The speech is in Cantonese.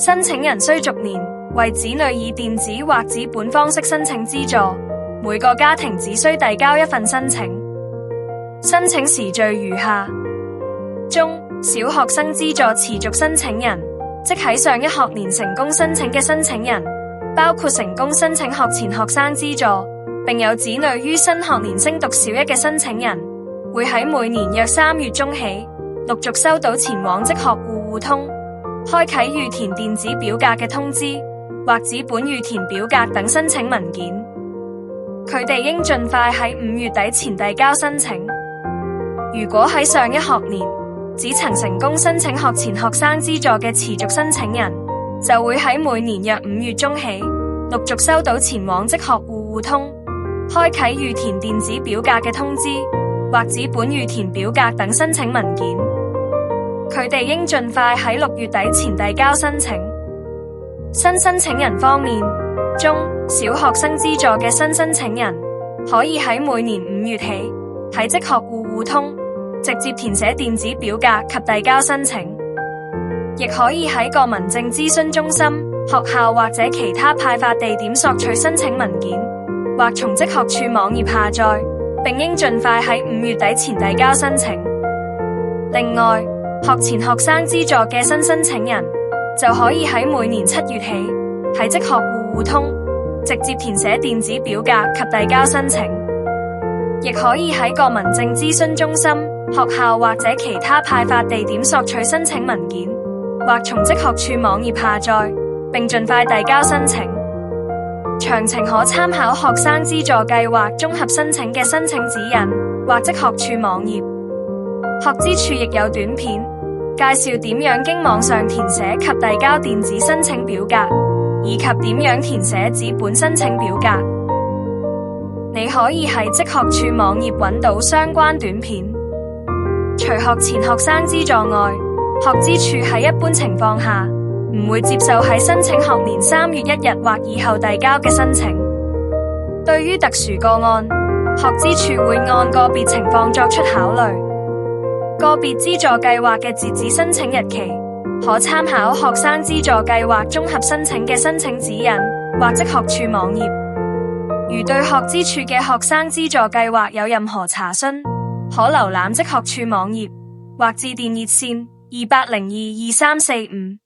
申請人需逐年為子女以電子或紙本方式申請資助，每個家庭只需遞交一份申請。申請時序如下：中小學生資助持續申請人，即喺上一學年成功申請嘅申請人，包括成功申請學前學生資助並有子女於新學年升讀小一嘅申請人，會喺每年約3月中起陸續收到前往職學戶戶通、開啟預填電子表格嘅通知或紙本預填表格等申請文件。佢哋應盡快喺5月底前遞交申請。如果喺上一學年只曾成功申請學前學生資助嘅持續申請人，就會喺每年約5月中起陸續收到前往職學戶戶通、開啟預填電子表格嘅通知或紙本預填表格等申請文件。佢哋應盡快喺6月底前遞交申請。新申請人方面，中小學生資助嘅新申請人可以喺每年5月起喺職學戶戶通直接填寫電子表格及遞交申請，亦可以喺各民政諮詢中心、學校或者其他派發地點索取申請文件，或從職學處網頁下載，並應盡快喺5月底前遞交申請。另外，學前學生資助嘅新申請人就可以喺每年7月起喺職學戶戶通直接填寫電子表格及遞交申請，亦可以喺各民政諮詢中心、學校或者其他派發地點索取申請文件，或從職學處網頁下載，並盡快遞交申請。詳情可參考學生資助計劃綜合申請嘅申請指引或職學處網頁。學資處亦有短片介紹點樣經網上填寫及遞交電子申請表格，以及點樣填寫紙本申請表格。你可以喺職學處網頁揾到相關短片。除學前學生資助外，學資處喺一般情況下唔會接受喺申請學年3月1日或以後遞交嘅申請。對於特殊個案，學資處會按個別情況作出考慮。個別資助計劃嘅截止申請日期，可參考學生資助計劃綜合申請嘅申請指引或職學處網頁。如對學資處嘅學生資助計劃有任何查詢，可瀏覽職學處網頁或致電熱線28022345。